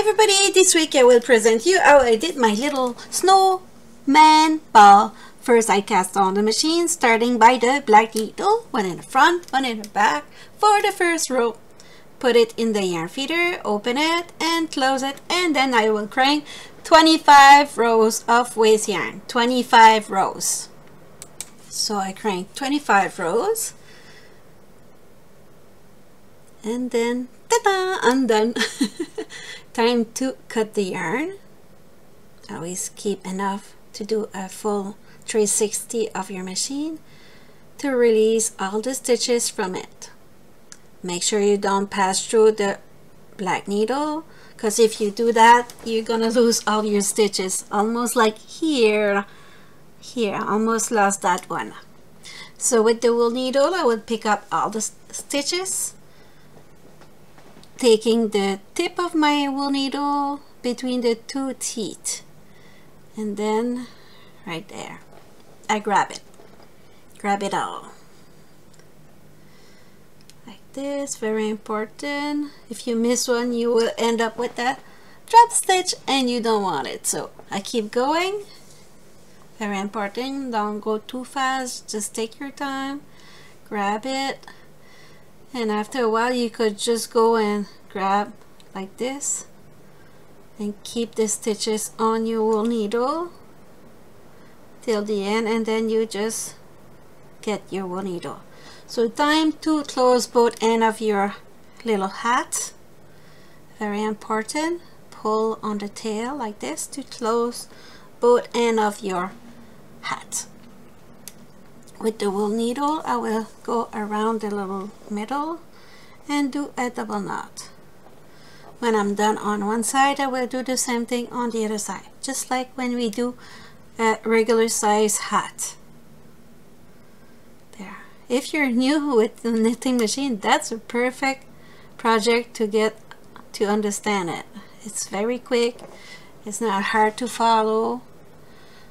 everybody, this week I will present you how I did my little snowman ball. First I cast on the machine, starting by the black needle, one in the front, one in the back for the first row. Put it in the yarn feeder, open it and close it, and then I will crank 25 rows of waste yarn, 25 rows. So I crank 25 rows and then ta-da, I'm done. Time to cut the yarn. Always keep enough to do a full 360 of your machine to release all the stitches from it. Make sure you don't pass through the black needle, because if you do that you're gonna lose all your stitches, almost like here almost lost that one. So with the wool needle I would pick up all the stitches, taking the tip of my wool needle between the two teeth, and then right there I grab it all like this. Very important. If you miss one you will end up with that drop stitch and you don't want it, so I keep going. Very important, don't go too fast, just take your time, grab it, and after a while you could just go and grab like this and keep the stitches on your wool needle till the end, and then you just get your wool needle. So time to close both ends of your little hat. Very important. Pull on the tail like this to close both ends of your hat. With the wool needle I will go around the little middle and do a double knot. When I'm done on one side I will do the same thing on the other side, just like when we do a regular size hat. There. If you're new with the knitting machine, that's a perfect project to get to understand it. It's very quick, it's not hard to follow.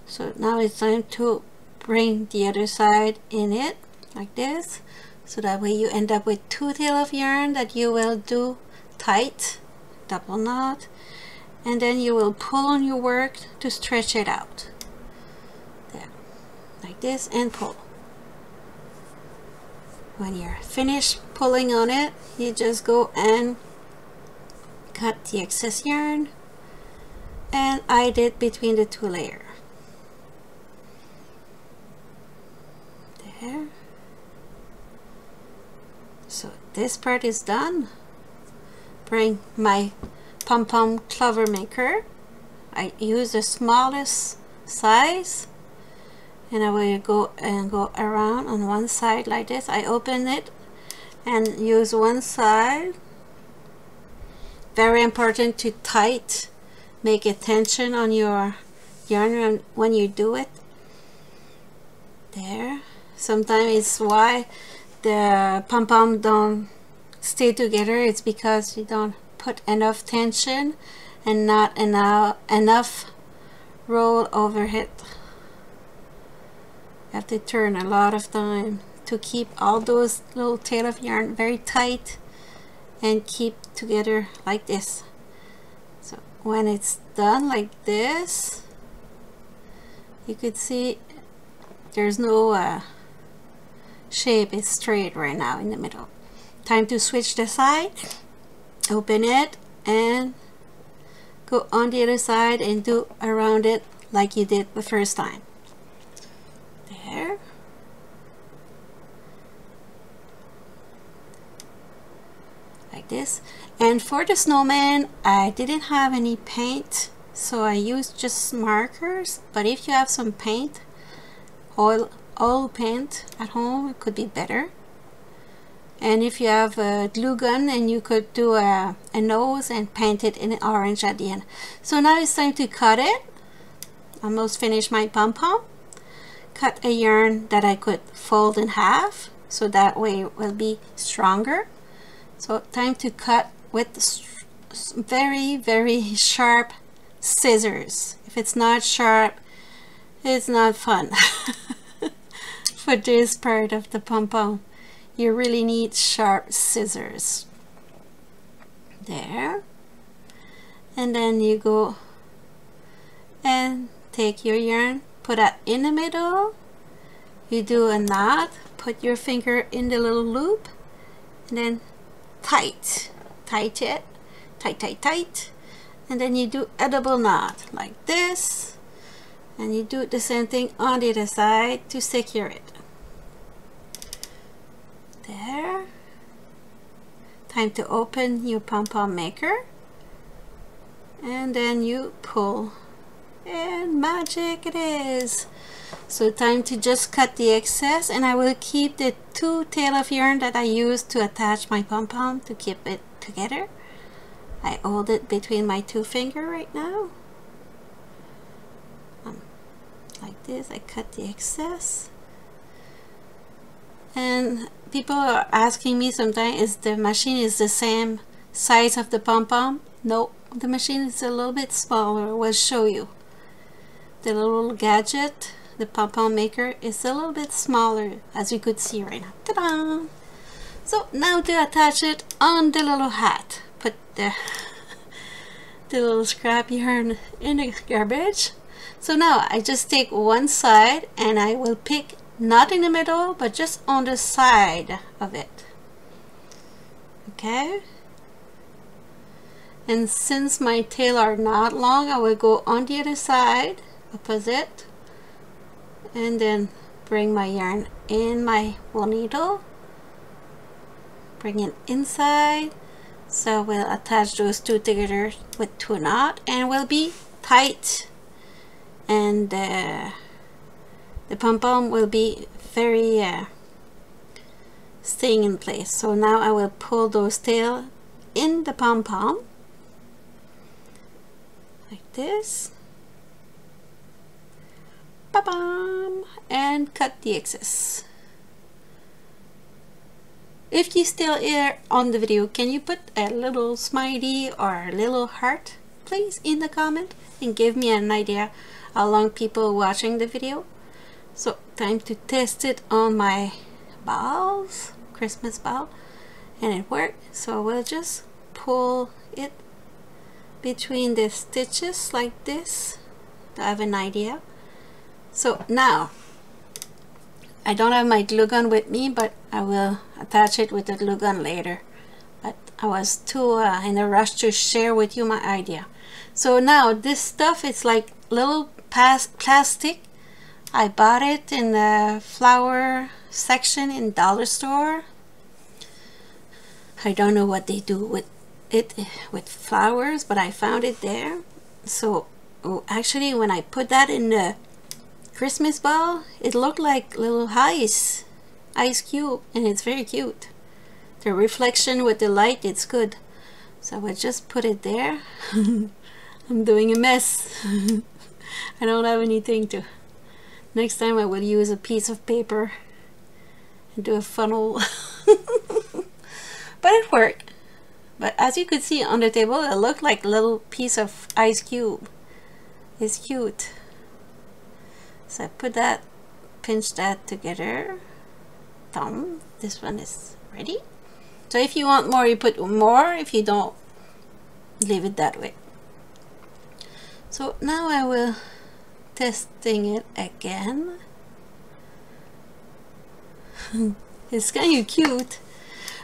So now it's time to bring the other side in it like this, so that way you end up with two tails of yarn that you will do tight, double knot, and then you will pull on your work to stretch it out there like this and pull. When you're finished pulling on it you just go and cut the excess yarn and hide it between the two layers. There. So this part is done. Bring my pom-pom clover maker. I use the smallest size and I will go around on one side like this. I open it and use one side. Very important to tight, make a tension on your yarn when you do it. There. Sometimes it's why the pom-pom don't stay together, it's because you don't put enough tension and not enough roll over it. You have to turn a lot of time to keep all those little tail of yarn very tight and keep together like this. So when it's done like this, you could see there's no shape, is straight right now in the middle. Time to switch the side, open it and go on the other side and do around it like you did the first time. There. Like this. And for the snowman I didn't have any paint, so I used just markers, but if you have some paint, oil paint at home, it could be better. And if you have a glue gun, and you could do a nose and paint it in orange at the end. So now it's time to cut it. Almost finished my pom-pom. Cut a yarn that I could fold in half, so that way it will be stronger. So time to cut with very sharp scissors. If it's not sharp, it's not fun. For this part of the pom-pom you really need sharp scissors. There. and then you go and take your yarn, put that in the middle, you do a knot, put your finger in the little loop, and then tight it, tight, and then you do a double knot like this, and you do the same thing on the other side to secure it. There. Time to open your pom-pom maker, and then you pull, and magic it is. So time to just cut the excess, and I will keep the 2 tail of yarn that I used to attach my pom-pom to keep it together. I hold it between my 2 fingers right now. Like this, I cut the excess. And people are asking me sometimes, is the machine is the same size of the pom-pom? No, the machine is a little bit smaller. We'll show you. The little gadget, the pom-pom maker, is a little bit smaller, as you could see right now. Ta-da! So now to attach it on the little hat, put the little scrap yarn in the garbage. So now I just take one side, and I will pick not in the middle, but just on the side of it. Okay? And since my tail are not long, I will go on the other side, opposite, and then bring my yarn in my wool needle, bring it inside, so we'll attach those 2 together with 2 knots, and will be tight, and the pom-pom will be very staying in place. So now I will pull those tails in the pom-pom like this, ba-bam, and cut the excess. If you still here on the video, can you put a little smiley or a little heart please in the comment and give me an idea how long people watching the video. So time to test it on my balls, Christmas ball, and it worked. So we'll just pull it between the stitches like this to have an idea. So now I don't have my glue gun with me, but I will attach it with the glue gun later. But I was too in a rush to share with you my idea. So now this stuff is like little plastic. I bought it in the flower section in dollar store. I don't know what they do with it with flowers, but I found it there. So actually when I put that in the Christmas ball, it looked like little ice cube, and it's very cute. The reflection with the light, it's good. So I will just put it there. I'm doing a mess. I don't have anything to. Next time I will use a piece of paper and do a funnel. But it worked. But as you could see on the table, it looked like a little piece of ice cube. It's cute. So I put that, pinch that together. Thumb. This one is ready. So if you want more, you put more. If you don't, leave it that way. So now I will testing it again. It's kind of cute,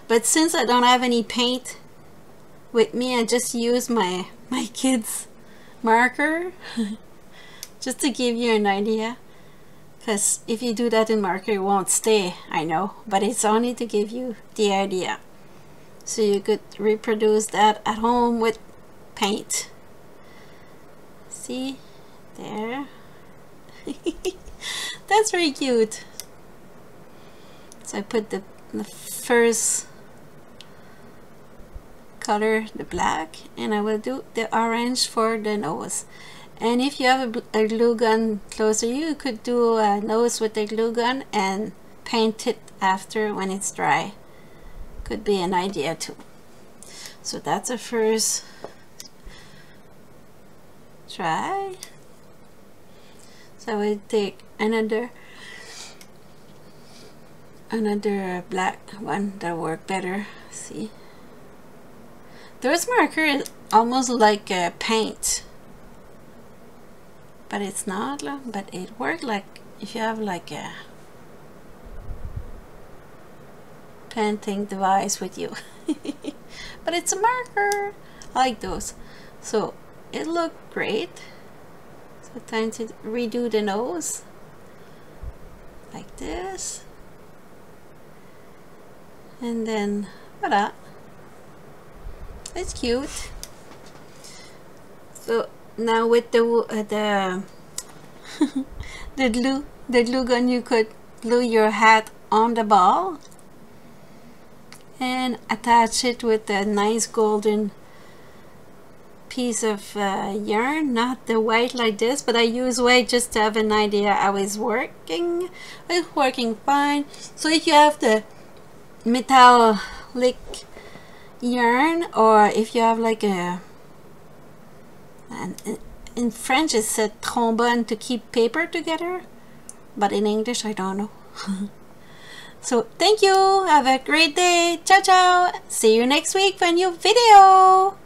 but since I don't have any paint with me, I just use my kids' marker just to give you an idea, because if you do that in marker it won't stay, I know, but it's only to give you the idea so you could reproduce that at home with paint. See there. That's very cute. So I put the first color, the black, and I will do the orange for the nose. And if you have a glue gun closer, you could do a nose with the glue gun and paint it after when it's dry. Could be an idea too. So that's the first try. So I will take another black one that work better. See, This marker is almost like a paint, but it's not, but it works like if you have like a painting device with you. But it's a marker. I like those. So it looked great. So time to redo the nose like this, and then voila, it's cute. So now with the the glue gun, you could glue your hat on the ball and attach it with a nice golden piece of yarn, not the white like this, but I use white just to have an idea how it's working. It's working fine. So if you have the metallic yarn, or if you have like a, in French it's said trombone to keep paper together, but in English I don't know. So thank you, have a great day, ciao ciao, see you next week for a new video.